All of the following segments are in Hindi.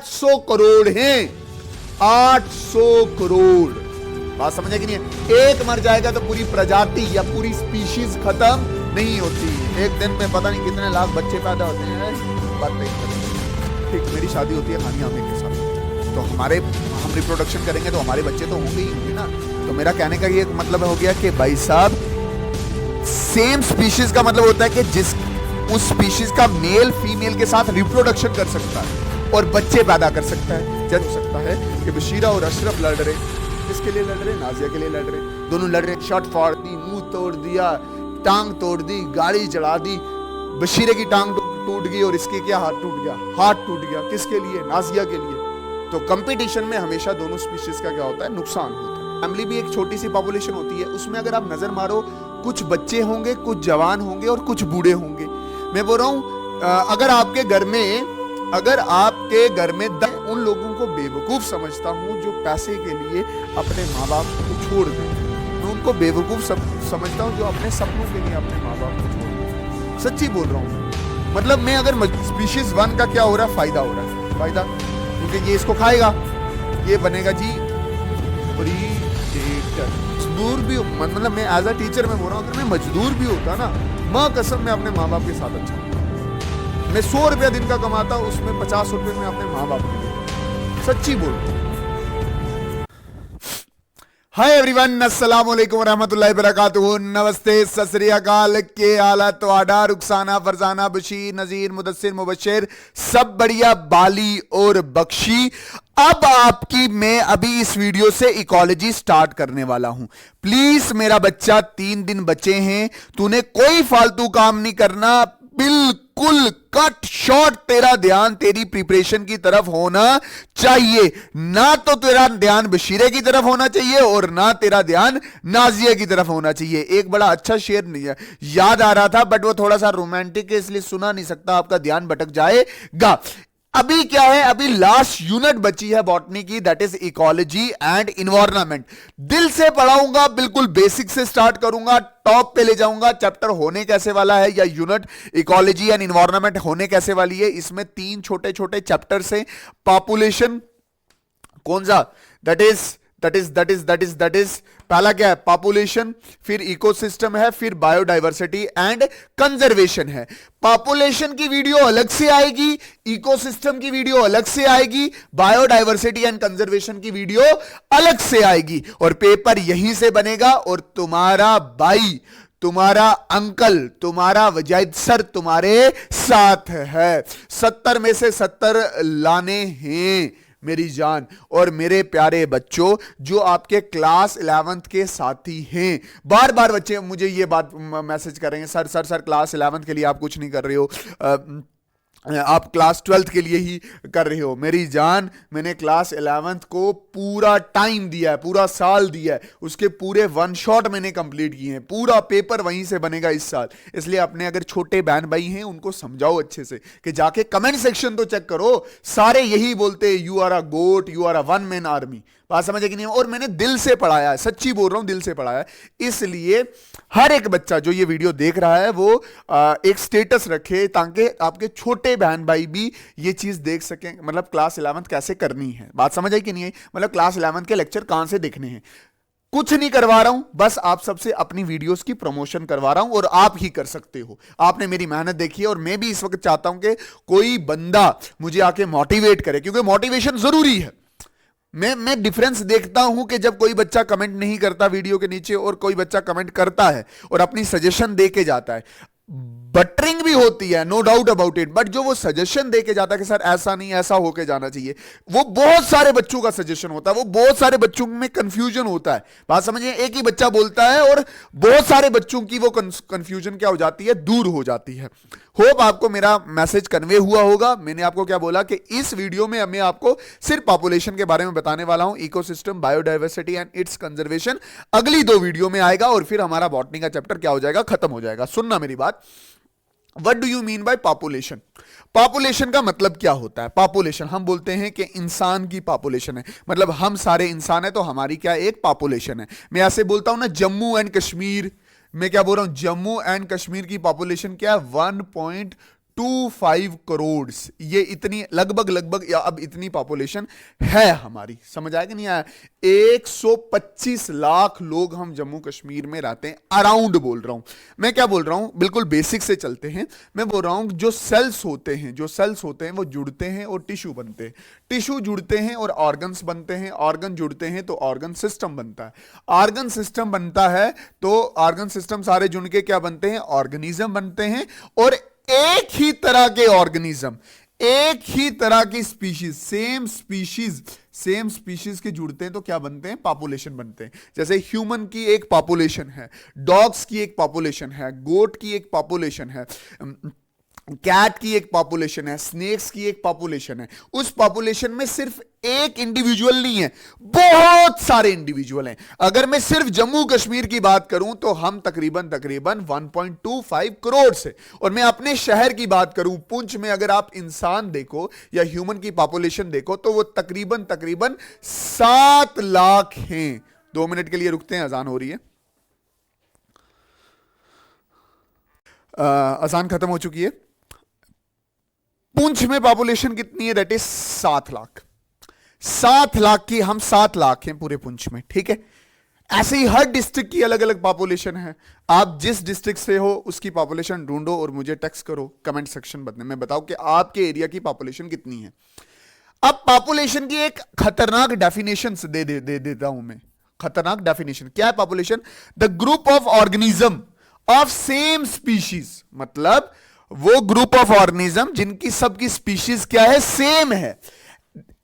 800 करोड़ हैं, 800 करोड़। बात समझ कि नहीं है? एक मर जाएगा तो पूरी प्रजाति या पूरी स्पीशीज खत्म नहीं होती। एक दिन में पता नहीं कितने लाख बच्चे पैदा होते हैं, बात नहीं। ठीक, मेरी शादी होती है हानिया आमिर के साथ, तो हम रिप्रोडक्शन करेंगे तो हमारे बच्चे तो होंगे ही होंगे ना। तो मेरा कहने का ये मतलब हो गया कि भाई साहब, सेम स्पीशीज का मतलब होता है कि जिस उस स्पीशीज का मेल फीमेल के साथ रिप्रोडक्शन कर सकता है और बच्चे पैदा कर सकता है। जज हो सकता है कि बशीरा और अशरफ लड़ रहे, किसके लिए लड़ रहे? नाजिया के लिए लड़ रहे। दोनों लड़ रहे, शर्ट फाड़ दी, मुंह तोड़ दिया, टांग तोड़ दी, गाड़ी चढ़ा दी। बशीरे की टांग टूट गई और इसके क्या हाथ टूट गया? हाथ टूट गया। किसके लिए? नाजिया के लिए। तो कंपटीशन में हमेशा दोनों स्पीशीज का क्या होता है? नुकसान होता है। फैमिली भी एक छोटी सी पॉपुलेशन होती है, उसमें अगर आप नजर मारो, कुछ बच्चे होंगे, कुछ जवान होंगे और कुछ बूढ़े होंगे। मैं बोल रहा हूं, अगर आपके घर में उन लोगों को बेवकूफ समझता हूं जो पैसे के लिए अपने माँ बाप को छोड़ देते हैं। मैं उनको बेवकूफ समझता हूं जो अपने सपनों के लिए अपने माँ बाप को छोड़ देते हैं। सच्ची बोल रहा हूं। मतलब मैं अगर स्पीशीज 1 का क्या हो रहा है? फायदा हो रहा है, फायदा, क्योंकि ये इसको खाएगा, ये बनेगा जी प्रीडेटर। मजदूर भी, मतलब मैं एज अ टीचर में बोल रहा हूं, अगर मैं मजदूर भी होता ना, माँ कसम मैं अपने माँ बाप के साथ अच्छा, मैं 100 रुपया दिन का कमाता, उसमें 50 रुपए में अपने माँ बाप के लिए। सच्ची बोल रहा हूं। हाय एवरीवन, अस्सलाम वालेकुम वरहमतुल्लाहि वबरकातुहू। नमस्ते, सत श्री अकाल। के हालत तुहाडा? रुखसाना, फरजाना, बशीर, नजीर, मुदस्सिर, मुबशिर सब बढ़िया, बाली और बख्शी। अब आपकी मैं अभी इस वीडियो से इकोलॉजी स्टार्ट करने वाला हूं। प्लीज मेरा बच्चा, 3 दिन बचे हैं, तूने कोई फालतू काम नहीं करना, बिल्कुल कट शॉर्ट तेरा ध्यान तेरी प्रिपरेशन की तरफ होना चाहिए। ना तो तेरा ध्यान बशीरे की तरफ होना चाहिए और ना तेरा ध्यान नाजिया की तरफ होना चाहिए। एक बड़ा अच्छा शेर नहीं है, याद आ रहा था, बट वो थोड़ा सा रोमांटिक है इसलिए सुना नहीं सकता, आपका ध्यान भटक जाएगा। अभी क्या है, अभी लास्ट यूनिट बची है बॉटनी की, that is ecology and environment. दिल से पढ़ाऊंगा, बिल्कुल बेसिक से स्टार्ट करूंगा, टॉप पे ले जाऊंगा। चैप्टर होने कैसे वाला है, या यूनिट इकोलॉजी एंड इन्वायरमेंट होने कैसे वाली है? इसमें 3 छोटे छोटे चैप्टर्स हैं। पॉपुलेशन, कौन सा? दैट इज पहला क्या है? पॉपुलेशन, फिर इकोसिस्टम है, फिर बायोडाइवर्सिटी एंड कंजर्वेशन है। पॉपुलेशन की वीडियो अलग से आएगी, इकोसिस्टम की वीडियो अलग से आएगी, बायोडाइवर्सिटी एंड कंजर्वेशन की वीडियो अलग से आएगी, और पेपर यहीं से बनेगा। और तुम्हारा भाई, तुम्हारा अंकल, तुम्हारा वजाहिद सर तुम्हारे साथ है। 70 में से 70 लाने हैं मेरी जान और मेरे प्यारे बच्चों, जो आपके क्लास 11th के साथी हैं। बार बार बच्चे मुझे ये बात मैसेज करेंगे, सर क्लास 11th के लिए आप कुछ नहीं कर रहे हो, आप क्लास 12th के लिए ही कर रहे हो। मेरी जान, मैंने क्लास 11th को पूरा टाइम दिया है, पूरा साल दिया है, उसके पूरे 1 शॉट मैंने कंप्लीट किए हैं। पूरा पेपर वहीं से बनेगा इस साल। इसलिए अपने अगर छोटे बहन भाई हैं उनको समझाओ अच्छे से कि जाके कमेंट सेक्शन तो चेक करो, सारे यही बोलते हैं, you are a goat, you are a 1 man army. बात समझे कि नहीं? और मैंने दिल से पढ़ाया है, सच्ची बोल रहा हूं, दिल से पढ़ाया है। इसलिए हर एक बच्चा जो ये वीडियो देख रहा है वो एक स्टेटस रखे, ताकि आपके छोटे बहन भाई भी ये चीज देख सकें, मतलब क्लास 11th कैसे करनी है। बात समझ आई कि नहीं आई? मतलब क्लास 11th के लेक्चर कहां से देखने हैं। कुछ नहीं करवा रहा हूं, बस आप सबसे अपनी वीडियोस की प्रमोशन करवा रहा हूं, और आप ही कर सकते हो। आपने मेरी मेहनत देखी है, और मैं भी इस वक्त चाहता हूं कि कोई बंदा मुझे आके मोटिवेट करे, क्योंकि मोटिवेशन जरूरी है। मैं डिफरेंस देखता हूं कि जब कोई बच्चा कमेंट नहीं करता वीडियो के नीचे और कोई बच्चा कमेंट करता है और अपनी सजेशन दे के जाता है, बटरिंग भी होती है, no doubt about it, but जो वो सजेशन दे के जाता है कि सर ऐसा नहीं, ऐसा होके जाना चाहिए, वो बहुत सारे बच्चों का सजेशन होता है, वो बहुत सारे बच्चों में कंफ्यूजन होता है। बात समझिए, एक ही बच्चा बोलता है और बहुत सारे बच्चों की वो कंफ्यूजन क्या हो जाती है, दूर हो जाती है। होप आपको मेरा मैसेज कन्वे हुआ होगा। मैंने आपको क्या बोला कि इस वीडियो में मैं आपको सिर्फ पॉपुलेशन के बारे में बताने वाला हूं, ecosystem, biodiversity and it's conservation अगली 2 वीडियो में आएगा, और फिर हमारा बॉटनी का चैप्टर क्या हो जाएगा, खत्म हो जाएगा। सुनना मेरी बात। What do you mean by population? Population का मतलब क्या होता है? पॉपुलेशन, हम बोलते हैं कि इंसान की पॉपुलेशन है, मतलब हम सारे इंसान है तो हमारी क्या एक पॉपुलेशन है। मैं ऐसे बोलता हूं ना, जम्मू एंड कश्मीर, मैं क्या बोल रहा हूं, जम्मू एंड कश्मीर की पॉपुलेशन क्या है, 1.2 1.25 करोड़, ये इतनी लगभग या अब इतनी पॉपुलेशन है हमारी। समझ आया कि नहीं आया? 125 लाख लोग हम जम्मू कश्मीर में रहते हैं, अराउंड बोल रहा हूं मैं। क्या बोल रहा हूं, बिल्कुल बेसिक से चलते हैं। मैं बोल रहा हूं जो सेल्स होते हैं वो जुड़ते हैं और टिश्यू बनते हैं, टिश्यू जुड़ते हैं और ऑर्गन्स बनते हैं, ऑर्गन जुड़ते हैं तो ऑर्गन सिस्टम बनता है, ऑर्गन सिस्टम बनता है तो ऑर्गन सिस्टम सारे जुड़ के क्या बनते हैं? ऑर्गेनिज्म बनते हैं। और एक ही तरह के ऑर्गेनिज्म, एक ही तरह की स्पीशीज, सेम स्पीशीज के जुड़ते हैं तो क्या बनते हैं? पॉपुलेशन बनते हैं। जैसे ह्यूमन की एक पॉपुलेशन है, डॉग्स की एक पॉपुलेशन है, गोट की एक पॉपुलेशन है, कैट की एक पॉपुलेशन है, स्नेक्स की एक पॉपुलेशन है। उस पॉपुलेशन में सिर्फ एक इंडिविजुअल नहीं है, बहुत सारे इंडिविजुअल हैं। अगर मैं सिर्फ जम्मू कश्मीर की बात करूं तो हम तकरीबन 1.25 करोड़ से, और मैं अपने शहर की बात करूं पुंछ में, अगर आप इंसान देखो या ह्यूमन की पॉपुलेशन देखो तो वो तकरीबन 7 लाख हैं। 2 मिनट के लिए रुकते हैं, अजान हो रही है। अजान खत्म हो चुकी है। पुंछ में पॉपुलेशन कितनी है? That is 7 lakh. 7 लाख की हम 7 लाख हैं पूरे पुंछ में, ठीक है। ऐसे ही हर डिस्ट्रिक्ट की अलग अलग पॉपुलेशन है। आप जिस डिस्ट्रिक्ट से हो उसकी पॉपुलेशन ढूंढो और मुझे टेक्स्ट करो कमेंट सेक्शन में बताओ कि आपके एरिया की पॉपुलेशन कितनी है। अब पॉपुलेशन की एक खतरनाक डेफिनेशन दे देता हूं मैं। खतरनाक डेफिनेशन क्या है population? The group of organism of same species, मतलब वो ग्रुप ऑफ ऑर्गेनिज्म जिनकी सबकी स्पीशीज क्या है? सेम है।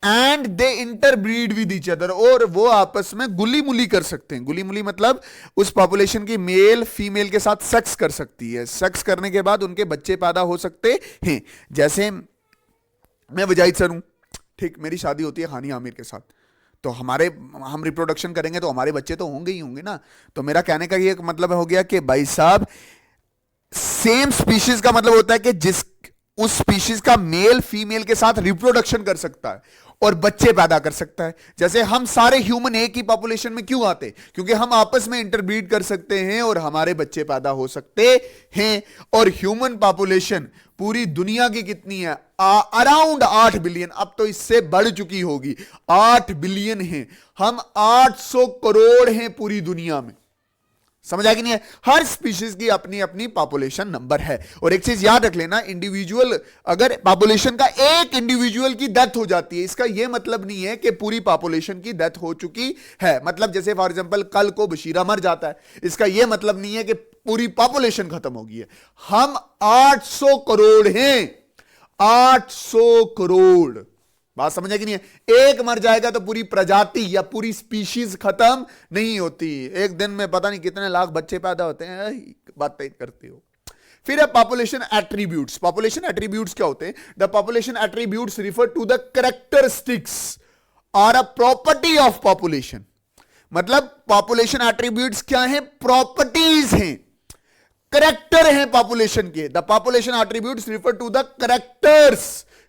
And they interbreed with each other, और वो आपस में गुली मुली कर सकते हैं। गुली मुली मतलब उस पॉपुलेशन की मेल फीमेल के साथ सेक्स कर सकती है, सेक्स करने के बाद उनके बच्चे पैदा हो सकते हैं। जैसे मैं वजाहिद सर हूं, ठीक, मेरी शादी होती है हानी आमिर के साथ, तो हम रिप्रोडक्शन करेंगे तो हमारे बच्चे तो होंगे ही होंगे ना। तो मेरा कहने का ये मतलब हो गया कि भाई साहब, सेम स्पीशीज का मतलब होता है कि उस स्पीशीज का मेल फीमेल के साथ रिप्रोडक्शन कर सकता है और बच्चे पैदा कर सकता है। जैसे हम सारे ह्यूमन एक ही पॉपुलेशन में क्यों आते? क्योंकि हम आपस में इंटरब्रीड कर सकते हैं और हमारे बच्चे पैदा हो सकते हैं। और ह्यूमन पॉपुलेशन पूरी दुनिया की कितनी है? अराउंड 8 बिलियन, अब तो इससे बढ़ चुकी होगी, 8 बिलियन है। हम 800 करोड़ हैं पूरी दुनिया में। समझ आ गई नहीं है? हर स्पीशीज की अपनी अपनी पॉपुलेशन नंबर है। और एक चीज याद रख लेना, इंडिविजुअल, अगर पॉपुलेशन का एक इंडिविजुअल की डेथ हो जाती है, इसका यह मतलब नहीं है कि पूरी पॉपुलेशन की डेथ हो चुकी है। मतलब जैसे फॉर एग्जांपल कल को बशीरा मर जाता है, इसका यह मतलब नहीं है कि पूरी पॉपुलेशन खत्म हो गई है। हम 800 करोड़ हैं, 800 करोड़। बात समझ आएगी नहीं है? एक मर जाएगा तो पूरी प्रजाति या पूरी स्पीशीज खत्म नहीं होती। एक दिन में पता नहीं कितने लाख बच्चे पैदा होते हैं, बात तय करती हो। फिर है पॉपुलेशन एट्रीब्यूट्स। पॉपुलेशन एट्रीब्यूट्स क्या होते हैं? The population attributes refer to the characteristics और अ प्रॉपर्टी ऑफ पॉपुलेशन। मतलब पॉपुलेशन एट्रीब्यूट्स क्या है? प्रॉपर्टीज हैं, करेक्टर हैं पॉपुलेशन के। The population attributes refer to the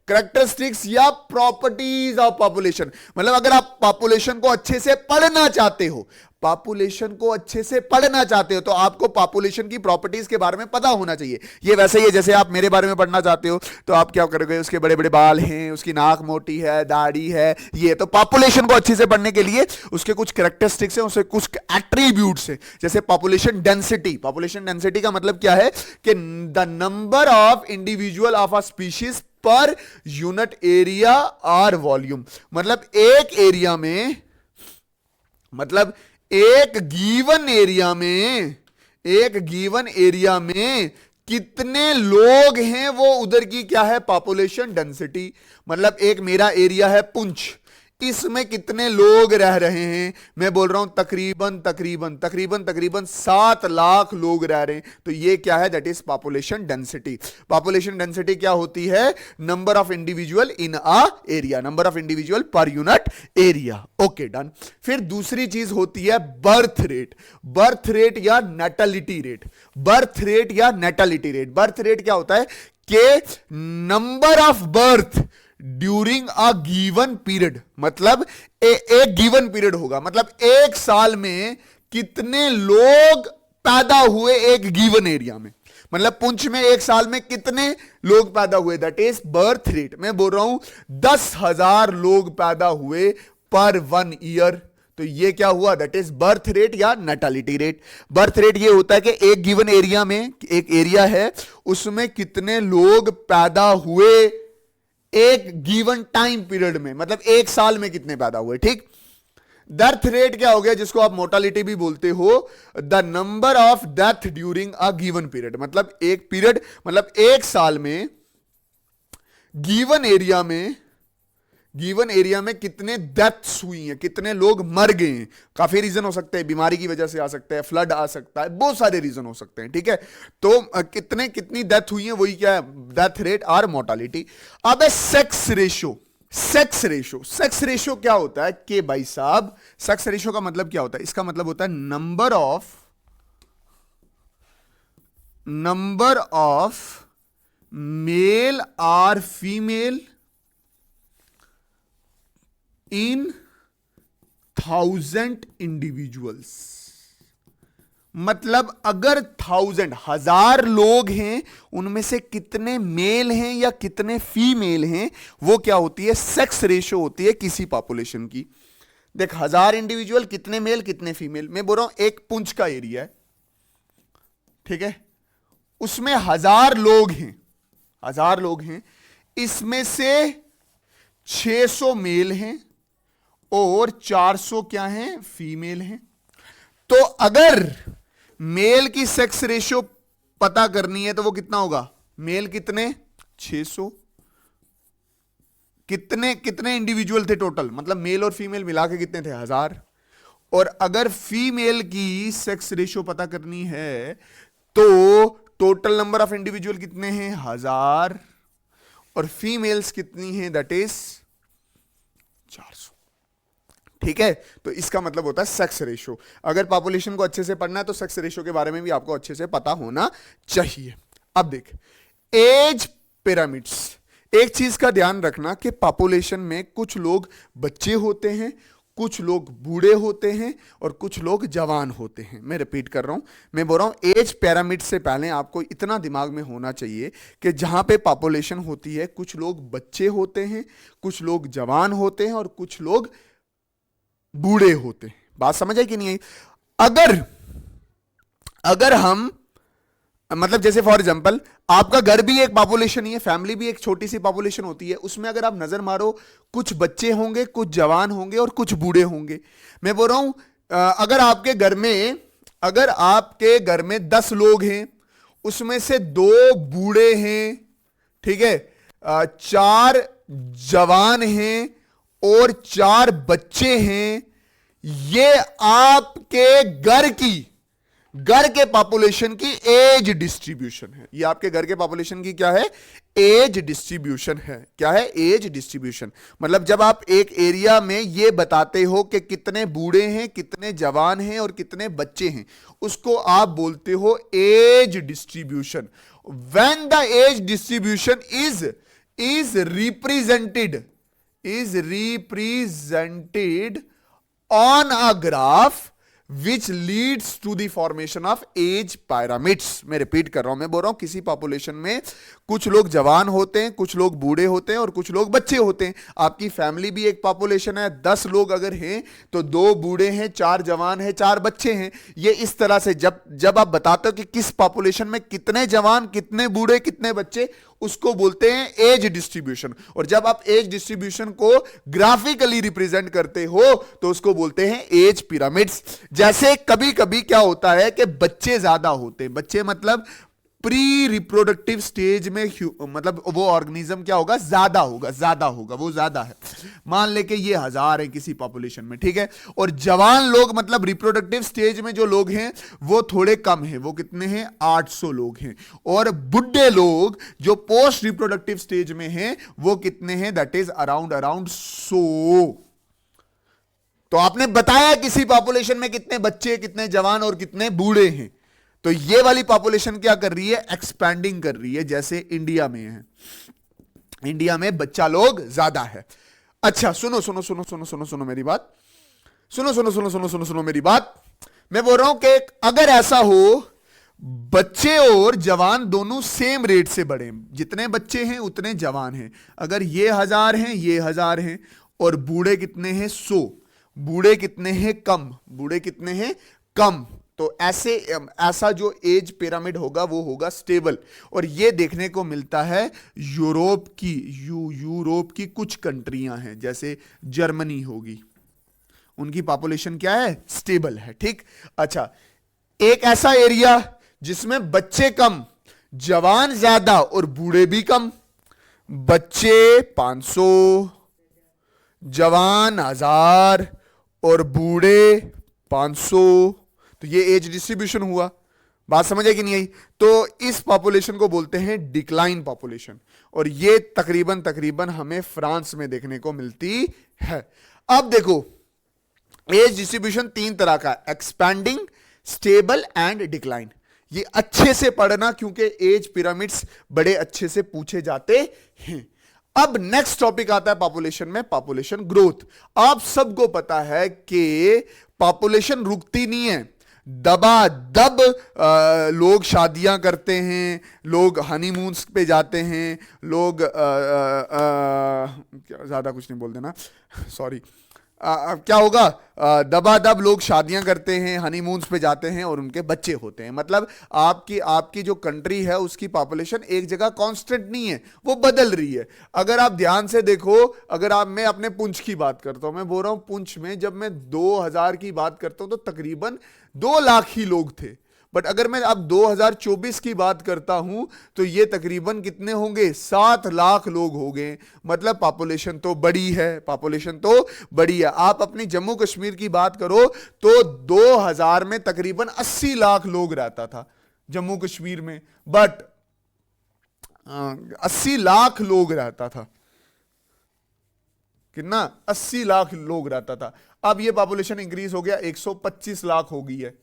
characteristics या प्रॉपर्टीज ऑफ पॉपुलेशन। मतलब अगर आप पॉपुलेशन को अच्छे से पढ़ना चाहते हो, तो आपको पॉपुलेशन की प्रॉपर्टीज के बारे में पता होना चाहिए। ये वैसे ही है जैसे आप मेरे बारे में पढ़ना चाहते हो तो आप क्या करोगे? उसके बड़े बड़े बाल हैं, उसकी नाक मोटी है, दाढ़ी है, ये तो पॉपुलेशन को अच्छे से पढ़ने के लिए उसके कुछ कैरेक्टरिस्टिक्स हैं, उसके कुछ एट्रीब्यूट्स हैं। जैसे पॉपुलेशन डेंसिटी। पॉपुलेशन डेंसिटी का मतलब क्या है? कि the number of individual of a species per unit area और वॉल्यूम। मतलब एक एरिया में, मतलब एक गिवन एरिया में कितने लोग हैं, वो उधर की क्या है? Population density. मतलब एक मेरा एरिया है पुंछ, इसमें कितने लोग रह रहे हैं? मैं बोल रहा हूं तकरीबन 7 लाख लोग रह रहे हैं। तो ये क्या है? That is population density. Population density क्या होती है? Number of individual in a area, number of individual per unit area. Okay, done. फिर दूसरी चीज होती है बर्थ रेट। बर्थ रेट या नेटलिटी रेट। बर्थ रेट क्या होता है? कि number of birth during a given period. मतलब एक गिवन पीरियड होगा, मतलब एक साल में कितने लोग पैदा हुए एक गिवन एरिया में। मतलब पुंछ में एक साल में कितने लोग पैदा हुए, दैट इज बर्थ रेट। मैं बोल रहा हूं 10,000 लोग पैदा हुए पर 1 ईयर, तो ये क्या हुआ, दैट इज बर्थ रेट या नैटालिटी रेट। बर्थ रेट ये होता है कि एक गिवन एरिया में, एक एरिया है उसमें कितने लोग पैदा हुए एक गिवन टाइम पीरियड में, मतलब एक साल में कितने पैदा हुए, ठीक। डेथ रेट क्या हो गया, जिसको आप मोर्टालिटी भी बोलते हो, the number of death during a given period, मतलब एक पीरियड, मतलब एक साल में गिवन एरिया में कितने डेथ्स हुई हैं, कितने लोग मर गए हैं। काफी रीजन हो सकते हैं, बीमारी की वजह से आ सकता है, फ्लड आ सकता है, बहुत सारे रीजन हो सकते हैं, ठीक है। तो कितनी डेथ हुई है, वही क्या है, डेथ रेट और मोर्टालिटी। अब है सेक्स रेशो क्या होता है कि भाई साहब, सेक्स रेशो का मतलब क्या होता है, इसका मतलब होता है नंबर ऑफ मेल और फीमेल इन 1000 इंडिविजुअल्स। मतलब अगर 1000 लोग हैं, उनमें से कितने मेल हैं या कितने फीमेल हैं, वो क्या होती है, सेक्स रेशो होती है किसी पॉपुलेशन की। देख 1000 इंडिविजुअल, कितने मेल कितने फीमेल। मैं बोल रहा हूं एक पुंछ का एरिया है, ठीक है, उसमें 1000 लोग हैं, इसमें से 600 मेल हैं और 400 क्या हैं, फीमेल हैं। तो अगर मेल की सेक्स रेशियो पता करनी है तो वो कितना होगा, मेल कितने 600, कितने इंडिविजुअल थे टोटल, मतलब मेल और फीमेल मिला के कितने थे 1000। और अगर फीमेल की सेक्स रेशियो पता करनी है तो टोटल नंबर ऑफ इंडिविजुअल कितने हैं 1000 और फीमेल्स कितनी हैं, दैट इज 400, ठीक है। तो इसका मतलब होता है सेक्स रेशो। अगर पॉपुलेशन को अच्छे से पढ़ना है तो सेक्स रेशो के बारे में भी आपको अच्छे से पता होना चाहिए। अब देख एज पिरामिड्स, एक चीज का ध्यान रखना कि पॉपुलेशन में कुछ लोग बच्चे होते हैं, कुछ लोग बूढ़े होते हैं और कुछ लोग जवान होते हैं। मैं रिपीट कर रहा हूं, मैं बोल रहा हूं एज पिरामिड से पहले आपको इतना दिमाग में होना चाहिए कि जहां पे पॉपुलेशन होती है, कुछ लोग बच्चे होते हैं, कुछ लोग जवान होते हैं और कुछ लोग बूढ़े होते हैं। बात समझ आई कि नहीं आई। अगर हम मतलब जैसे फॉर एग्जांपल आपका घर भी एक पॉपुलेशन ही है, फैमिली भी एक छोटी सी पॉपुलेशन होती है, उसमें अगर आप नजर मारो कुछ बच्चे होंगे, कुछ जवान होंगे और कुछ बूढ़े होंगे। मैं बोल रहा हूं अगर आपके घर में 10 लोग हैं, उसमें से 2 बूढ़े हैं, ठीक है, 4 जवान हैं और 4 बच्चे हैं, ये आपके घर के पॉपुलेशन की एज डिस्ट्रीब्यूशन है। ये आपके घर के पॉपुलेशन की क्या है, एज डिस्ट्रीब्यूशन है। क्या है, एज डिस्ट्रीब्यूशन। मतलब जब आप एक एरिया में ये बताते हो कि कितने बूढ़े हैं, कितने जवान हैं और कितने बच्चे हैं, उसको आप बोलते हो age distribution. When the age distribution is represented on a graph which leads to the formation of age pyramids। मैं रिपीट कर रहा हूं, मैं बोल रहा हूं किसी पॉपुलेशन में कुछ लोग जवान होते हैं, कुछ लोग बूढ़े होते हैं और कुछ लोग बच्चे होते हैं। आपकी फैमिली भी एक पॉपुलेशन है, 10 लोग अगर हैं तो 2 बूढ़े हैं, 4 जवान हैं, 4 बच्चे हैं। ये इस तरह से जब आप बताते हो कि किस पॉपुलेशन में कितने जवान, कितने बूढ़े, कितने बच्चे, उसको बोलते हैं एज डिस्ट्रीब्यूशन। और जब आप एज डिस्ट्रीब्यूशन को ग्राफिकली रिप्रेजेंट करते हो तो उसको बोलते हैं एज पिरामिड्स। जैसे कभी कभी क्या होता है कि बच्चे ज्यादा होते हैं, बच्चे मतलब प्री रिप्रोडक्टिव स्टेज में, मतलब वो ऑर्गेनिज्म क्या होगा, ज्यादा होगा, वो ज्यादा है। मान ले कि ये 1000 है किसी पॉपुलेशन में, ठीक है, और जवान लोग मतलब रिप्रोडक्टिव स्टेज में जो लोग हैं वो थोड़े कम हैं, वो कितने हैं, 800 लोग हैं। और बुढ़े लोग जो पोस्ट रिप्रोडक्टिव स्टेज में हैं वो कितने हैं, दैट इज अराउंड 100। तो आपने बताया किसी पॉपुलेशन में कितने बच्चे, कितने जवान और कितने बूढ़े हैं। तो ये वाली पॉपुलेशन क्या कर रही है, एक्सपैंडिंग कर रही है, जैसे इंडिया में है। इंडिया में बच्चा लोग ज्यादा है। अच्छा सुनो मेरी बात, सुनो मेरी बात। मैं बोल रहा हूं कि अगर ऐसा हो बच्चे और जवान दोनों सेम रेट से बढ़े, जितने बच्चे हैं उतने जवान हैं। अगर ये 1000 हैं, ये 1000 हैं, और बूढ़े कितने हैं? 100। बूढ़े कितने हैं? कम। बूढ़े कितने हैं? कम। तो ऐसा जो एज पिरामिड होगा वो होगा स्टेबल। और ये देखने को मिलता है यूरोप की कुछ कंट्रियां हैं, जैसे जर्मनी होगी, उनकी पॉपुलेशन क्या है? स्टेबल है। ठीक। अच्छा, एक ऐसा एरिया जिसमें बच्चे कम, जवान ज्यादा और बूढ़े भी कम। बच्चे 500, जवान 1000 और बूढ़े 500, तो ये एज डिस्ट्रीब्यूशन हुआ। बात समझ आई कि नहीं आई? तो इस पॉपुलेशन को बोलते हैं डिक्लाइन पॉपुलेशन, और ये तकरीबन हमें फ्रांस में देखने को मिलती है। अब देखो, एज डिस्ट्रीब्यूशन 3 तरह का, एक्सपैंडिंग, स्टेबल एंड डिक्लाइन। ये अच्छे से पढ़ना, क्योंकि एज पिरामिड्स बड़े अच्छे से पूछे जाते हैं। अब नेक्स्ट टॉपिक आता है पॉपुलेशन में, पॉपुलेशन ग्रोथ। आप सबको पता है कि पॉपुलेशन रुकती नहीं है, दबादब लोग शादियां करते हैं, लोग हनीमून्स पे जाते हैं, लोग ज्यादा कुछ नहीं बोल देना, सॉरी। क्या होगा? दबादब लोग शादियां करते हैं, हनीमून्स पे जाते हैं और उनके बच्चे होते हैं। मतलब आपकी जो कंट्री है उसकी पॉपुलेशन एक जगह कांस्टेंट नहीं है, वो बदल रही है। अगर आप ध्यान से देखो, मैं अपने पुंछ की बात करता हूं, मैं बोल रहा हूं पुंछ में जब मैं 2000 की बात करता हूं तो तकरीबन 2 लाख ही लोग थे। बट अगर मैं अब 2024 की बात करता हूं तो ये तकरीबन कितने होंगे? 7 लाख लोग हो गए। मतलब पॉपुलेशन तो बड़ी है, पॉपुलेशन तो बड़ी है। आप अपनी जम्मू कश्मीर की बात करो तो 2000 में तकरीबन 80 लाख लोग रहता था जम्मू कश्मीर में, बट 80 लाख लोग रहता था। कितना? 80 लाख लोग रहता था। अब ये पॉपुलेशन इंक्रीज हो गया, 125 लाख हो गई है।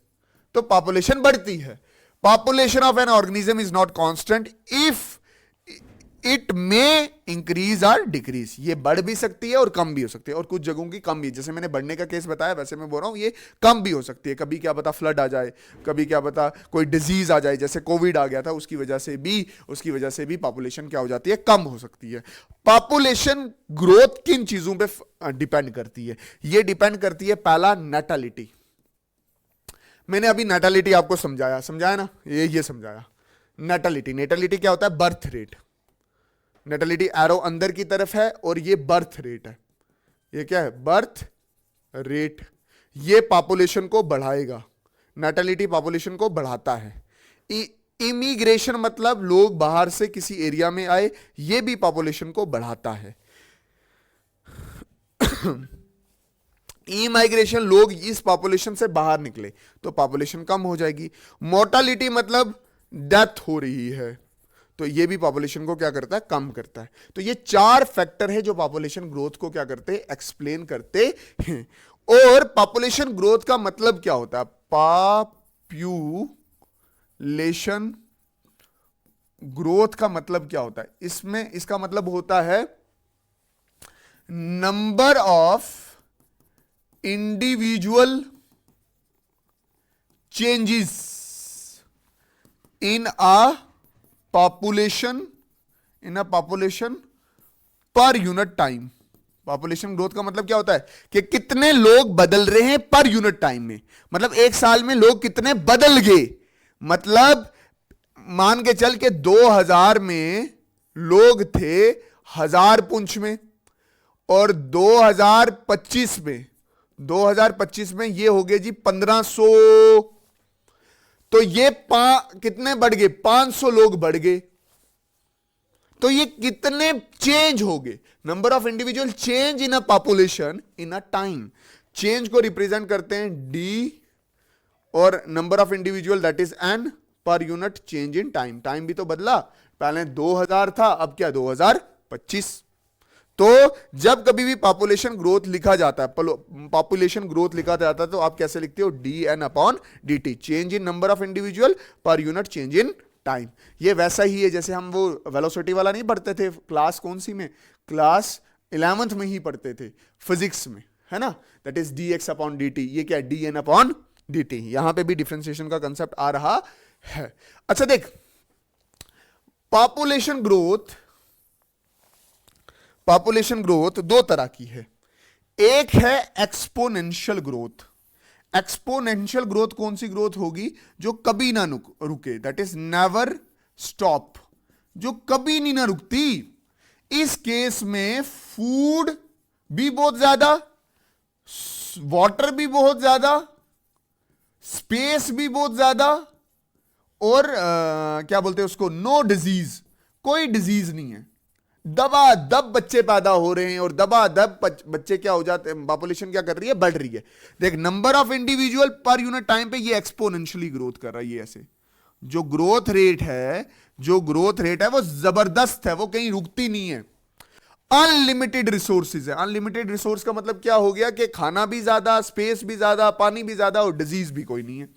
तो पॉपुलेशन बढ़ती है। Population of an organism is not constant, if it may increase और डिक्रीज। ये बढ़ भी सकती है और कम भी हो सकती है, और कुछ जगहों की कम भी। जैसे मैंने बढ़ने का केस बताया, वैसे मैं बोल रहा हूं ये कम भी हो सकती है। कभी क्या पता फ्लड आ जाए, कभी क्या पता कोई डिजीज आ जाए, जैसे कोविड आ गया था, उसकी वजह से भी पॉपुलेशन क्या हो जाती है? कम हो सकती है। पॉपुलेशन ग्रोथ किन चीजों पर डिपेंड करती है? ये डिपेंड करती है, पहला नेटालिटी। मैंने अभी नेटालिटी आपको समझाया ना, ये समझाया। नेटालिटी क्या होता है? Birth rate. नेटालिटी एरो अंदर की तरफ है और ये बर्थ रेट है। ये क्या है? Birth rate. ये पॉपुलेशन को बढ़ाएगा। नेटालिटी पॉपुलेशन को बढ़ाता है। इमिग्रेशन मतलब लोग बाहर से किसी एरिया में आए, ये भी पॉपुलेशन को बढ़ाता है। इमाइग्रेशन, लोग इस पॉपुलेशन से बाहर निकले तो पॉपुलेशन कम हो जाएगी। मोर्टालिटी मतलब डेथ हो रही है, तो ये भी पॉपुलेशन को क्या करता है? कम करता है। तो ये 4 फैक्टर है जो पॉपुलेशन ग्रोथ को क्या करते हैं? एक्सप्लेन करते हैं। और पॉपुलेशन ग्रोथ का मतलब क्या होता है? पॉपुलेशन ग्रोथ का मतलब क्या होता है? इसका मतलब होता है number of individual changes in a population per unit time। Population growth का मतलब क्या होता है? कि कितने लोग बदल रहे हैं पर यूनिट टाइम में। मतलब एक साल में लोग कितने बदल गए। मतलब मान के चल के 2000 में लोग थे 1000 पुंछ में, और 2025 में ये हो गए जी 1500। तो ये कितने बढ़ गए? 500 लोग बढ़ गए। तो ये कितने चेंज हो गए? Number of individual change in a population in a time. Change को रिप्रेजेंट करते हैं डी, और number of individual that is an, पर unit change in time. Time भी तो बदला, पहले 2000 था, अब क्या 2025। तो जब कभी भी पॉपुलेशन ग्रोथ लिखा जाता है, तो आप कैसे लिखते हो? D N upon D t, change in number of individual per unit change in time. ये वैसा ही है जैसे हम वो वेलोसिटी वाला नहीं पढ़ते थे क्लास कौन सी में? क्लास 11th में ही पढ़ते थे फिजिक्स में, है ना? That is d x upon D t. ये क्या? D N upon D t. यहां पर भी डिफ्रेंसिएशन का कंसेप्ट आ रहा है। अच्छा देख, पॉपुलेशन ग्रोथ दो तरह की है। एक है एक्सपोनेंशियल ग्रोथ। एक्सपोनेंशियल ग्रोथ कौन सी ग्रोथ होगी? जो कभी ना रुके, दैट इज नेवर स्टॉप, जो कभी नहीं ना रुकती। इस केस में फूड भी बहुत ज्यादा, वाटर भी बहुत ज्यादा, स्पेस भी बहुत ज्यादा, और क्या बोलते हैं उसको, नो डिजीज, कोई डिजीज नहीं है। दबादब बच्चे पैदा हो रहे हैं और दबादब बच्चे क्या हो जाते हैं, पॉपुलेशन क्या कर रही है, बढ़ रही है। देख, number of individual per unit time पे ये एक्सपोनेंशियली ग्रोथ कर रहा है। ये ऐसे जो ग्रोथ रेट है वो जबरदस्त है, वो कहीं रुकती नहीं है। अनलिमिटेड रिसोर्सेज है। अनलिमिटेड रिसोर्स का मतलब क्या हो गया कि खाना भी ज्यादा, स्पेस भी ज्यादा, पानी भी ज्यादा और डिजीज भी कोई नहीं है।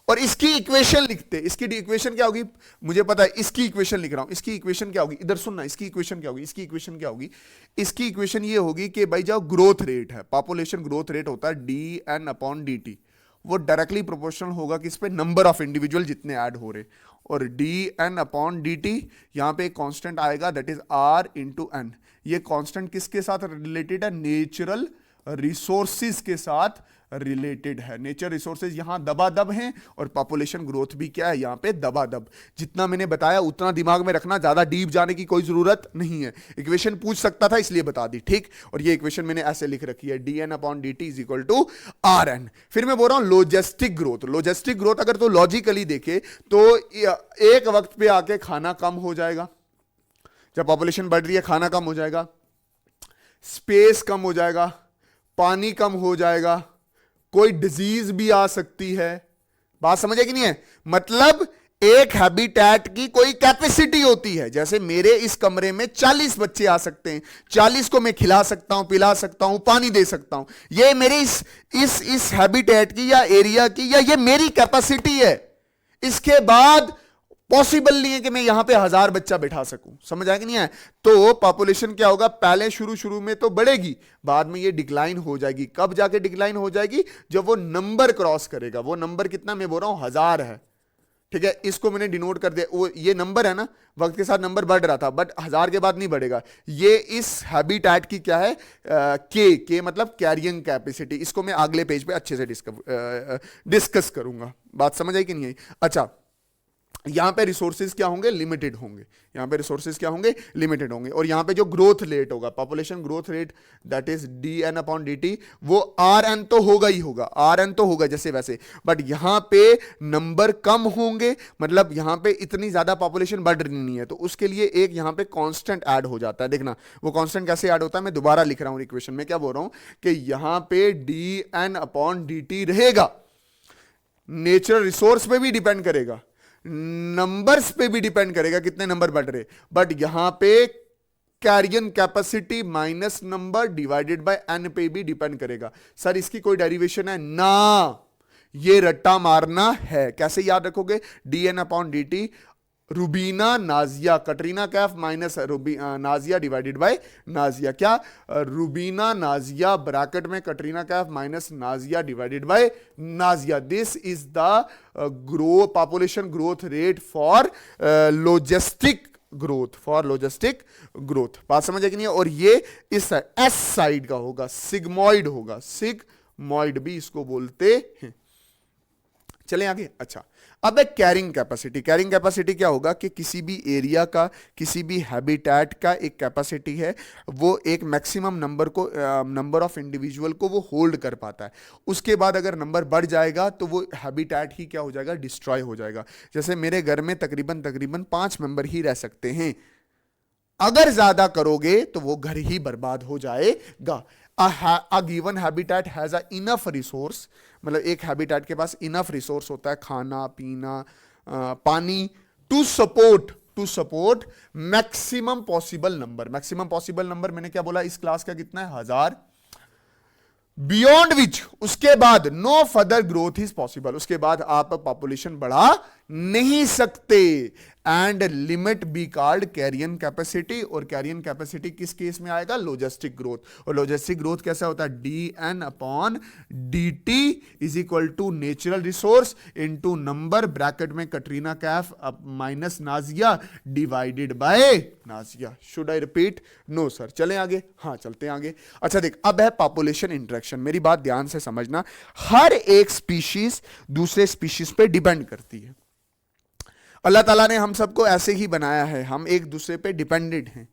और इसकी इक्वेशन लिखते, इसकी इक्वेशन क्या होगी मुझे पता है, इसकी इक्वेशन लिख रहा हूं। इसकी इक्वेशन क्या होगी, इधर सुनना, इसकी इक्वेशन क्या होगी, इसकी इक्वेशन क्या होगी, इसकी इक्वेशन ये होगी कि भाई जो ग्रोथ रेट है, पॉपुलेशन ग्रोथ रेट होता है dn/dt, वो डायरेक्टली प्रोपोर्शनल होगा किस पे, नंबर ऑफ इंडिविजुअल जितने ऐड हो रहे, और dn/dt यहां पे एक कांस्टेंट आएगा, दैट इज r/n। ये कांस्टेंट किसके साथ रिलेटेड है, नेचुरल रिसोर्सेज के साथ रिलेटेड है। नेचर रिसोर्सेज यहां दबादब हैं और पॉपुलेशन ग्रोथ भी क्या है, यहां पे दबादब। जितना मैंने बताया उतना दिमाग में रखना, ज्यादा डीप जाने की कोई जरूरत नहीं है। इक्वेशन पूछ सकता था इसलिए बता दी, ठीक। और ये इक्वेशन मैंने ऐसे लिख रखी है, dn/dt is equal to rn। फिर मैं बोल रहा हूं लॉजिस्टिक ग्रोथ। लॉजिस्टिक ग्रोथ अगर तो लॉजिकली देखे तो एक वक्त पे आके खाना कम हो जाएगा, जब पॉपुलेशन बढ़ रही है खाना कम हो जाएगा, स्पेस कम हो जाएगा, पानी कम हो जाएगा, कोई डिजीज भी आ सकती है। बात समझ है कि नहीं है? मतलब एक हैबिटेट की कोई कैपेसिटी होती है। जैसे मेरे इस कमरे में 40 बच्चे आ सकते हैं, 40 को मैं खिला सकता हूं, पिला सकता हूं, पानी दे सकता हूं। ये मेरे इस हैबिटेट की या एरिया की, या ये मेरी कैपेसिटी है। इसके बाद पॉसिबल नहीं है कि मैं यहां पे 1000 बच्चा बैठा सकूं। समझ आया कि नहीं है? तो पॉपुलेशन क्या होगा, पहले शुरू में तो बढ़ेगी, बाद में ये डिक्लाइन हो जाएगी। कब जाके डिक्लाइन हो जाएगी, जब वो नंबर क्रॉस करेगा। वो नंबर कितना, मैं बोल रहा हूं 1000 है, ठीक है। इसको मैंने डिनोट कर दिया, वो ये नंबर है ना, वक्त के साथ नंबर बढ़ रहा था, बट 1000 के बाद नहीं बढ़ेगा। ये इस हैबिटेट की क्या है, के मतलब कैरियंग कैपेसिटी। इसको मैं अगले पेज पे अच्छे से डिस्कस करूंगा। बात समझ आई कि नहीं आई? अच्छा, यहां पे रिसोर्सेज क्या होंगे, लिमिटेड होंगे। यहां पे रिसोर्सेज क्या होंगे, लिमिटेड होंगे। और यहां पे जो ग्रोथ रेट होगा, population growth rate, that is dn/dt, वो rn तो होगा ही होगा, rn तो होगा जैसे वैसे, बट यहां पे नंबर कम होंगे, मतलब यहां पे इतनी ज्यादा पॉपुलेशन बढ़ रही नहीं है, तो उसके लिए एक यहां पे कांस्टेंट ऐड हो जाता है। देखना वो कांस्टेंट कैसे ऐड होता है, मैं दोबारा लिख रहा हूं इक्वेशन में। क्या बोल रहा हूं कि यहां पे dn/dt रहेगा, नेचुरल रिसोर्स पे भी डिपेंड करेगा, नंबर्स पे भी डिपेंड करेगा, कितने नंबर बढ़ रहे, बट यहां पे carrying capacity minus number divided by n पे भी डिपेंड करेगा। सर इसकी कोई डेरिवेशन है ना, ये रट्टा मारना है। कैसे याद रखोगे, dn/dt Rubina Nazia, Katrina Kaif minus Nazia divided by Nazia. क्या, रुबीना नाजिया ब्रैकेट में Katrina Kaif minus Nazia divided by Nazia. This is the population growth rate for logistic growth. बात समझ है कि नहीं? और ये इस एस साइड का होगा, सिग्मॉइड होगा, सिग्मॉइड भी इसको बोलते हैं। चलें आगे। अच्छा, अब एक कैरिंग कैपेसिटी क्या होगा कि किसी भी एरिया का, किसी भी हैबिटेट का एक कैपेसिटी है, वो एक मैक्सिमम नंबर ऑफ इंडिविजुअल को वो होल्ड कर पाता है। उसके बाद अगर नंबर बढ़ जाएगा तो वो हैबिटेट ही क्या हो जाएगा, डिस्ट्रॉय हो जाएगा। जैसे मेरे घर में तकरीबन 5 मेंबर ही रह सकते हैं, अगर ज्यादा करोगे तो वो घर ही बर्बाद हो जाएगा। A given habitat has a enough resource, मतलब एक हैबिटेट के पास इनफ रिसोर्स होता है, खाना पीना, पानी, to support maximum possible number. मैंने क्या बोला, इस क्लास का कितना है, 1000, बियॉन्ड विच उसके बाद no further growth is possible. उसके बाद आप पॉपुलेशन बढ़ा नहीं सकते। And limit be called carrying capacity, और कैरियन कैपेसिटी किस केस में आएगा? Logistic growth. और लॉजिस्टिक ग्रोथ कैसा होता है? D N upon D T is equal to natural resource into number bracket में Katrina Kaif minus Nazia divided by Nazia. Should I repeat? No sir. चलें आगे? हाँ चलते हैं आगे। अच्छा देख, अब है पॉपुलेशन इंटरेक्शन। मेरी बात ध्यान से समझना, हर एक स्पीशीज दूसरे स्पीशीज पे डिपेंड करती है। अल्लाह ताला ने हम सबको ऐसे ही बनाया है, हम एक दूसरे पे डिपेंडेंट हैं।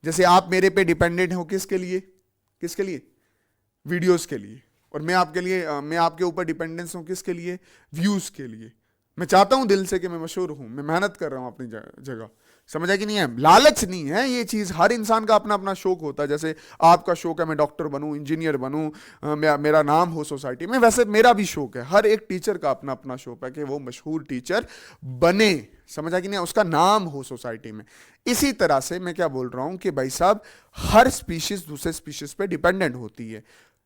जैसे आप मेरे पे डिपेंडेंट हो, किसके लिए? किसके लिए? वीडियोस के लिए। और मैं आपके लिए, मैं आपके ऊपर डिपेंडेंस हूं किसके लिए? व्यूज के लिए। मैं चाहता हूं दिल से कि मैं मशहूर हूं, मैं मेहनत कर रहा हूं अपनी जगह। समझा कि नहीं है? लालच नहीं है ये चीज। हर इंसान का अपना अपना शौक होता है। जैसे आपका शौक है मैं डॉक्टर बनूं, इंजीनियर बनूं, मेरा नाम हो सोसाइटी में, वैसे मेरा भी शौक है। हर एक टीचर का अपना अपना शौक है कि वो मशहूर टीचर बने। समझा कि नहीं? उसका नाम हो सोसाइटी में। इसी तरह से मैं क्या बोल रहा हूं कि भाई साहब, हर स्पीशीज दूसरे स्पीशीज पे डिपेंडेंट होती है।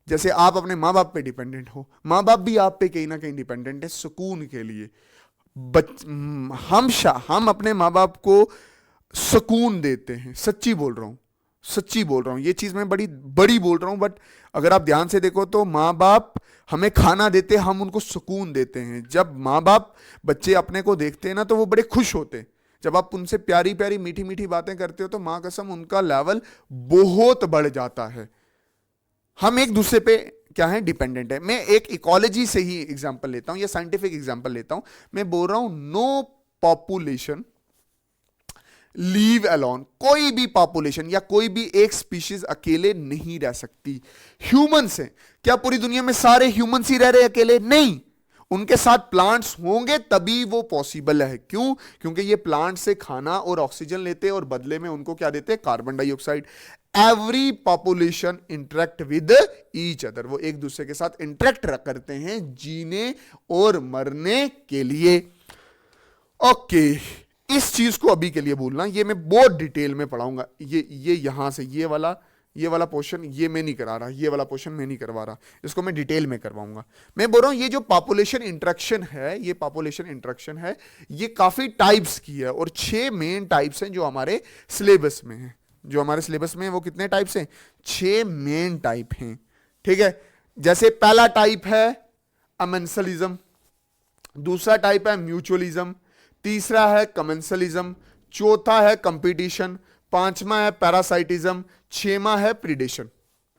जैसे आप अपने माँ बाप पे डिपेंडेंट हो, माँ बाप भी आप पे कहीं ना कहीं डिपेंडेंट है सुकून के लिए। हम अपने माँ बाप को सुकून देते हैं। सच्ची बोल रहा हूं, सच्ची बोल रहा हूं। ये चीज मैं बड़ी बड़ी बोल रहा हूं, बट अगर आप ध्यान से देखो तो माँ बाप हमें खाना देते, हम उनको सुकून देते हैं। जब माँ बाप बच्चे अपने को देखते हैं ना तो वो बड़े खुश होते हैं। जब आप उनसे प्यारी प्यारी मीठी मीठी बातें करते हो तो माँ कसम उनका लेवल बहुत बढ़ जाता है। हम एक दूसरे पे क्या है? डिपेंडेंट है। मैं एक इकोलॉजी से ही एग्जांपल लेता हूं या साइंटिफिक एग्जांपल लेता हूं। मैं बोल रहा हूं नो पॉपुलेशन लीव अलोन। कोई भी पॉपुलेशन या कोई भी एक स्पीशीज अकेले नहीं रह सकती। ह्यूमंस हैं, क्या पूरी दुनिया में सारे ह्यूमंस ही रह रहे अकेले? नहीं, उनके साथ प्लांट्स होंगे तभी वो पॉसिबल है। क्यों? क्योंकि ये प्लांट से खाना और ऑक्सीजन लेते हैं और बदले में उनको क्या देते हैं? Carbon dioxide. Every population interact with each other. वो एक दूसरे के साथ इंटरेक्ट करते हैं जीने और मरने के लिए। ओके, इस चीज को अभी के लिए भूलना, ये मैं बहुत डिटेल में पढ़ाऊंगा। ये यहां से ये वाला पोर्शन ये मैं नहीं करा रहा, ये वाला पोर्शन मैं नहीं करवा रहा, इसको मैं डिटेल में करवाऊंगा। मैं बोल रहा हूं ये जो पॉपुलेशन इंटरेक्शन है, ये पॉपुलेशन इंटरेक्शन है, ये काफी टाइप्स की है और 6 मेन टाइप्स हैं जो हमारे सिलेबस में है। जो हमारे सिलेबस में है वो कितने टाइप्स हैं? 6 मेन टाइप हैं। ठीक है, जैसे पहला टाइप है अमेंसलिज्म, दूसरा टाइप है म्यूचुअलिज्म, तीसरा है कमेंसलिज्म, चौथा है कंपटीशन, पांचवा है पैरासाइटिज्म, छठवां है प्रीडेशन।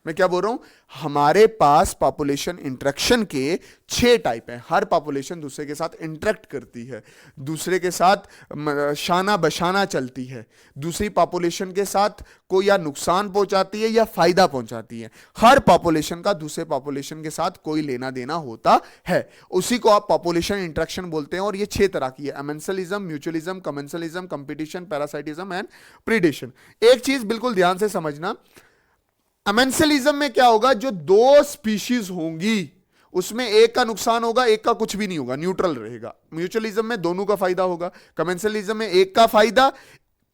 मैं क्या बोल रहा हूं? हमारे पास पॉपुलेशन इंटरेक्शन के 6 टाइप हैं। हर पॉपुलेशन दूसरे के साथ इंटरेक्ट करती है, दूसरे के साथ शाना बशाना चलती है, दूसरी पॉपुलेशन के साथ कोई या नुकसान पहुंचाती है या फायदा पहुंचाती है। हर पॉपुलेशन का दूसरे पॉपुलेशन के साथ कोई लेना देना होता है, उसी को आप पॉपुलेशन इंटरेक्शन बोलते हैं। और ये 6 तरह की है: amensalism, mutualism, commensalism, competition, parasitism and predation. एक चीज बिल्कुल ध्यान से समझना, अमेंसलिज्म में क्या होगा? जो 2 स्पीशीज होंगी उसमें एक का नुकसान होगा, एक का कुछ भी नहीं होगा, न्यूट्रल रहेगा। म्यूचुअलिज्म में दोनों का फायदा होगा, कमेंसलिज्म में एक का फायदा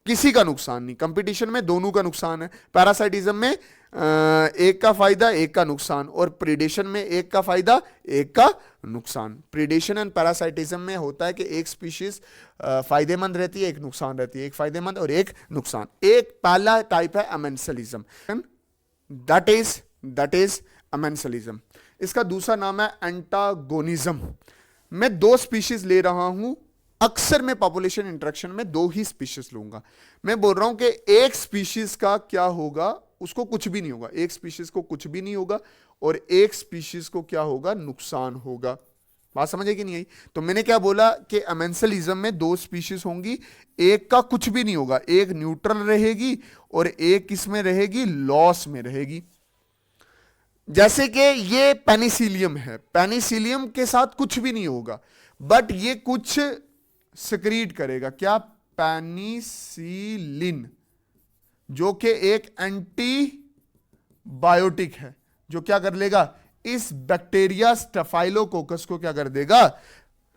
किसी का नुकसान नहीं, कंपटीशन में दोनों का नुकसान है, पैरासाइटिज्म में एक का फायदा एक का नुकसान, और प्रीडेशन में एक का फायदा एक का नुकसान। प्रीडेशन एंड पैरासाइटिज्म में होता है कि एक स्पीशीज फायदेमंद रहती है, एक नुकसान रहती है, एक फायदेमंद और एक नुकसान। एक पहला टाइप है अमेंसलिज्म, दैट इज अमेंसलिज्म। इसका दूसरा नाम है एंटागोनिज्म। मैं 2 स्पीशीज ले रहा हूं, अक्सर मैं पॉपुलेशन इंटरेक्शन में 2 ही स्पीशीज लूंगा। मैं बोल रहा हूं कि एक स्पीशीज का क्या होगा? उसको कुछ भी नहीं होगा, एक स्पीशीज को कुछ भी नहीं होगा, और एक स्पीशीज को क्या होगा? नुकसान होगा। बात समझे कि नहीं आई? तो मैंने क्या बोला कि अमेंसलिज्म में 2 स्पीशीज होंगी, एक का कुछ भी नहीं होगा, एक न्यूट्रल रहेगी और एक किसमें रहेगी? लॉस में रहेगी। जैसे कि ये पेनिसिलियम है, पेनिसिलियम के साथ कुछ भी नहीं होगा, बट ये कुछ सिक्रीट करेगा। क्या? पेनिसिलिन, जो कि एक एंटीबायोटिक है, जो क्या कर लेगा? इस बैक्टीरिया स्टेफाइलोकोकस को क्या कर देगा?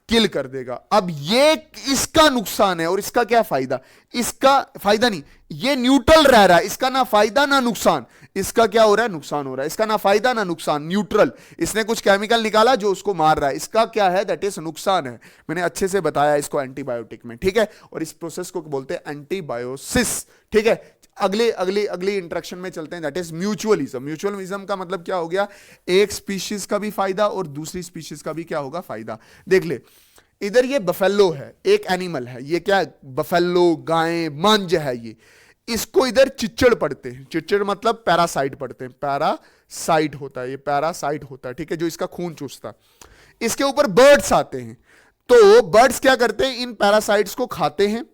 किल कर देगा। अब ये इसका नुकसान है और इसका क्या फायदा? इसका फायदा नहीं, ये न्यूट्रल रह रहा है, इसका ना फायदा ना नुकसान। इसका क्या हो रहा है, नुकसान हो रहा है। इसका ना फायदा ना नुकसान, न्यूट्रल। इसने कुछ केमिकल निकाला जो उसको मार रहा है, इसका क्या है, दैट इज नुकसान है। मैंने अच्छे से बताया इसको एंटीबायोटिक में, ठीक है। और इस प्रोसेस को बोलते हैं एंटीबायोसिस, ठीक है। अगले अगले अगले इंटरेक्शन में चलते हैं, दैट इज म्यूचुअलिज्म। म्यूचुअलिज्म का मतलब क्या हो गया, एक स्पीशीज का भी फायदा और दूसरी स्पीशीज का भी क्या होगा, फायदा। देख ले, इधर ये बफेलो है, एक एनिमल है, ये क्या है, बफेलो, गाय, मंज है ये। इसको इधर चिच्चड़ पड़ते हैं, चिच्चड़ मतलब पैरासाइट पड़ते हैं, पैरासाइट होता है, ये पैरासाइट होता है, ठीक है, जो इसका खून चूसता है। इसके ऊपर बर्ड्स आते हैं, तो बर्ड्स क्या करते हैं, इन पैरासाइट्स को खाते हैं।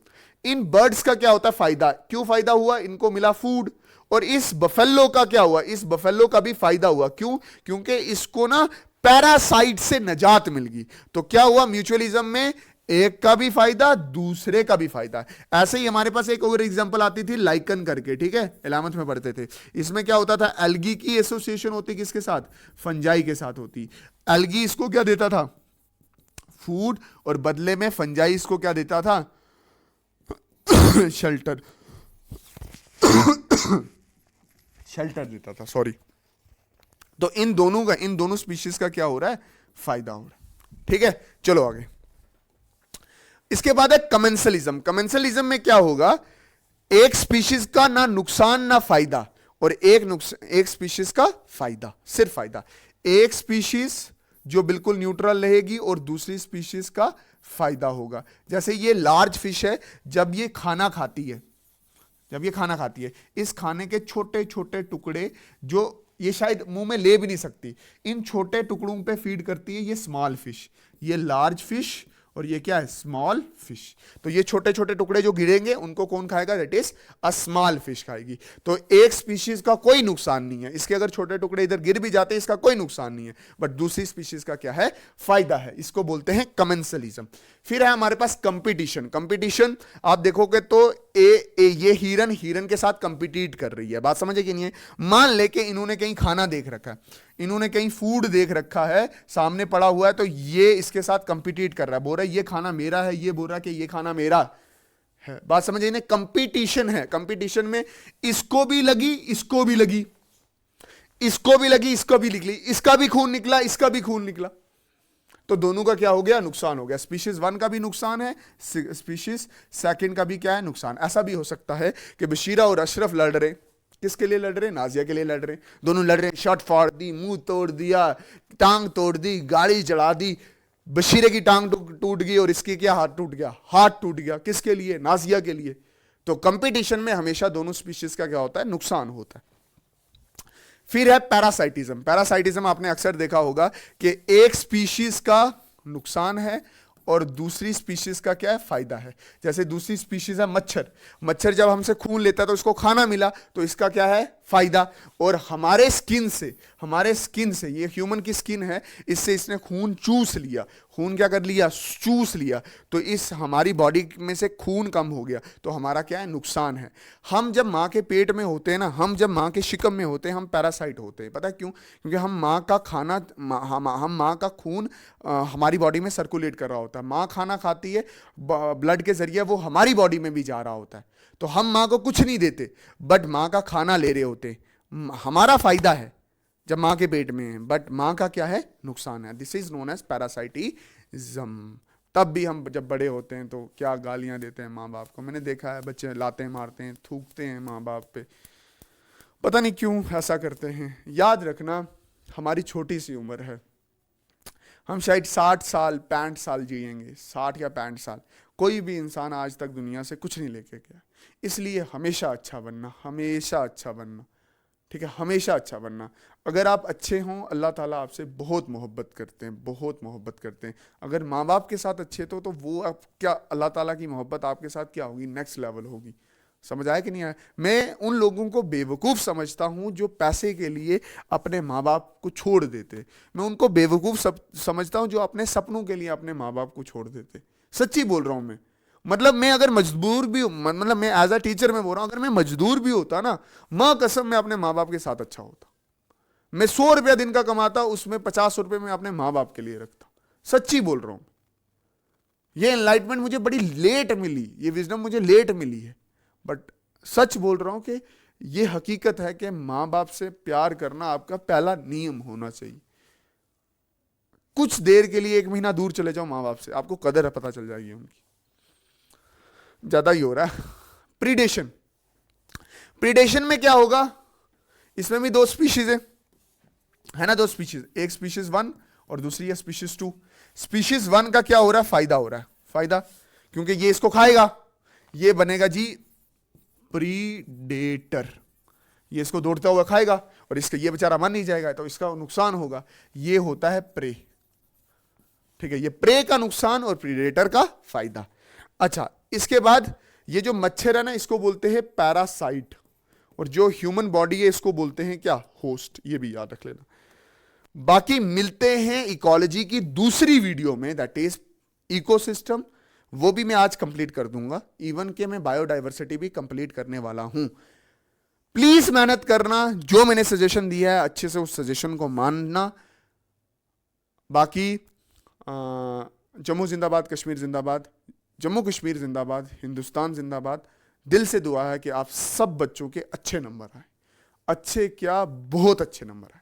इन बर्ड्स का क्या होता है, फायदा। क्यों फायदा हुआ, इनको मिला फूड। और इस बफेलो का क्या हुआ, इस बफेलो का भी फायदा हुआ। क्यों, क्योंकि इसको ना पैरासाइट से नजात मिल गई। तो क्या हुआ, म्यूचुअलिज्म में एक का भी फायदा, दूसरे का भी फायदा। ऐसे ही हमारे पास एक और एग्जांपल आती थी लाइकन करके, ठीक है, 11th में पढ़ते थे। इसमें क्या होता था, एल्गी की एसोसिएशन होती किसके साथ, फंजाई के साथ होती। एल्गी इसको क्या देता था, फूड, और बदले में फंजाई इसको क्या देता था, शेल्टर शेल्टर देता था, सॉरी। तो इन दोनों स्पीशीज का क्या हो रहा है, फायदा हो रहा है, ठीक है। चलो आगे। इसके बाद है कमेंसलिज्म। कमेंसलिज्म में क्या होगा, एक स्पीशीज का ना नुकसान ना फायदा, और एक स्पीशीज का फायदा, सिर्फ फायदा। एक स्पीशीज जो बिल्कुल न्यूट्रल रहेगी और दूसरी स्पीशीज का फायदा होगा। जैसे ये लार्ज फिश है, जब ये खाना खाती है, इस खाने के छोटे छोटे टुकड़े जो ये शायद मुंह में ले भी नहीं सकती, इन छोटे टुकड़ों पे फीड करती है ये स्मॉल फिश। ये लार्ज फिश और ये क्या है, स्मॉल फिश। तो ये छोटे छोटे टुकड़े जो गिरेंगे उनको कौन खाएगा, that is a small fish खाएगी। तो एक स्पीशीज का कोई नुकसान नहीं है, इसके अगर छोटे टुकड़े इधर गिर भी जाते हैं इसका कोई नुकसान नहीं है, बट दूसरी स्पीशीज का क्या है, फायदा है। इसको बोलते हैं कमेंसलिज्म। फिर है हमारे पास कंपटीशन। कंपटीशन आप देखोगे तो ये हिरन के साथ कंपीट कर रही है, बात समझे कि नहीं है। मान लेके इन्होंने कहीं खाना देख रखा है, इन्होंने कहीं फूड देख रखा है, सामने पड़ा हुआ है, तो ये इसके साथ कंपीट कर रहा है, बोल रहा है ये खाना मेरा है, ये बोल रहा है कि ये खाना मेरा है। बात समझे, इन्हें कंपटीशन है। कंपटीशन में इसको भी लगी, इसको भी लगी, इसको भी लगी, इसको भी निकली, इसका भी खून निकला, इसका भी खून निकला, तो दोनों का क्या हो गया, नुकसान हो गया। स्पीशीज 1 का भी नुकसान है, स्पीशीज 2 का भी क्या है, नुकसान। ऐसा भी हो सकता है कि बशीरा और अशरफ लड़ रहे, किसके लिए लड़ रहे, नाजिया के लिए लड़ रहे। दोनों लड़ रहे, शर्ट फाड़ दी, मुंह तोड़ दिया, टांग तोड़ दी, गाड़ी चढ़ा दी। बशीरे की टांग टूट गई और इसकी क्या, हाथ टूट गया, हाथ टूट गया, किसके लिए, नाजिया के लिए। तो कंपटीशन में हमेशा दोनों स्पीशीज का क्या होता है, नुकसान होता है। फिर है पैरासाइटिज्म। पैरासाइटिज्म आपने अक्सर देखा होगा कि एक स्पीशीज का नुकसान है और दूसरी स्पीशीज का क्या है, फायदा है। जैसे दूसरी स्पीशीज है मच्छर। मच्छर जब हमसे खून लेता है तो उसको खाना मिला, तो इसका क्या है, फायदा। और हमारे स्किन से ये ह्यूमन की स्किन है, इससे इसने खून चूस लिया, खून क्या कर लिया, चूस लिया, तो इस हमारी बॉडी में से खून कम हो गया, तो हमारा क्या है, नुकसान है। हम जब माँ के पेट में होते हैं ना, हम जब माँ के शिकम में होते हैं, हम पैरासाइट होते हैं। पता है क्यों, क्योंकि हम माँ का खाना, हम माँ का खून हमारी बॉडी में सर्कुलेट कर रहा होता है। माँ खाना खाती है, ब्लड के जरिए वो हमारी बॉडी में भी जा रहा होता है। तो हम माँ को कुछ नहीं देते, बट माँ का खाना ले रहे होते। हमारा फायदा है जब माँ के पेट में है, बट माँ का क्या है, नुकसान है। This is known as parasitism. तब भी हम जब बड़े होते हैं तो क्या गालियां देते हैं माँ बाप को। मैंने देखा है बच्चे लाते हैं, मारते हैं, थूकते हैं माँ बाप पे, पता नहीं क्यों ऐसा करते हैं। याद रखना, हमारी छोटी सी उम्र है, हम शायद 60 साल 65 साल जिएंगे, 60 या 65 साल। कोई भी इंसान आज तक दुनिया से कुछ नहीं लेके गया। इसलिए हमेशा अच्छा बनना, हमेशा अच्छा बनना, ठीक है, हमेशा अच्छा बनना। अगर आप अच्छे हों, अल्लाह ताला आपसे बहुत मोहब्बत करते हैं, बहुत मोहब्बत करते हैं। अगर माँ बाप के साथ अच्छे तो वो आप क्या, अल्लाह ताला की मोहब्बत आपके साथ क्या होगी, नेक्स्ट लेवल होगी। समझ आया कि नहीं आया। मैं उन लोगों को बेवकूफ़ समझता हूँ जो पैसे के लिए अपने माँ बाप को छोड़ देते। मैं उनको बेवकूफ़ समझता हूँ जो अपने सपनों के लिए अपने माँ बाप को छोड़ देते। सच्ची बोल रहा हूँ मैं। मतलब मैं अगर मजदूर भी, मतलब मैं एज अ टीचर में बोल रहा हूँ, अगर मैं मजदूर भी होता ना, माँ कसम मैं अपने माँ बाप के साथ अच्छा होता। मैं 100 रुपया दिन का कमाता, उसमें 50 रुपये मैं अपने माँ बाप के लिए रखता। सच्ची बोल रहा हूँ। ये एनलाइटमेंट मुझे बड़ी लेट मिली, ये विजडम मुझे लेट मिली है, बट सच बोल रहा हूँ कि ये हकीकत है कि माँ बाप से प्यार करना आपका पहला नियम होना चाहिए। कुछ देर के लिए 1 महीना दूर चले जाओ माँ बाप से, आपको कदर पता चल जाएगी उनकी। ज्यादा ही हो रहा है। प्रीडेशन, प्रीडेशन में क्या होगा, इसमें भी 2 स्पीशीज है ना, 2 स्पीशीज, एक स्पीशीज 1 और दूसरी है स्पीशीज 2। स्पीशीज 1 का क्या हो रहा है, फायदा हो रहा है, फायदा, क्योंकि ये इसको खाएगा, ये बनेगा जी प्रीडेटर, ये इसको दौड़ता हुआ खाएगा और इसका ये बेचारा मर नहीं जाएगा तो इसका नुकसान होगा। ये होता है प्रे, ठीक है, ये प्रे का नुकसान और प्रीडेटर का फायदा। अच्छा, इसके बाद ये जो मच्छर है ना, इसको बोलते हैं पैरासाइट, और जो ह्यूमन बॉडी है इसको बोलते हैं क्या, होस्ट। ये भी याद रख लेना। बाकी मिलते हैं इकोलॉजी की दूसरी वीडियो में, दैट इज इकोसिस्टम, वो भी मैं आज कंप्लीट कर दूंगा। इवन के मैं बायोडाइवर्सिटी भी कंप्लीट करने वाला हूं। प्लीज मेहनत करना, जो मैंने सजेशन दिया है अच्छे से उस सजेशन को मानना। बाकी जम्मू जिंदाबाद, कश्मीर जिंदाबाद, जम्मू कश्मीर जिंदाबाद, हिंदुस्तान जिंदाबाद। दिल से दुआ है कि आप सब बच्चों के अच्छे नंबर आए, अच्छे क्या बहुत अच्छे नंबर आए।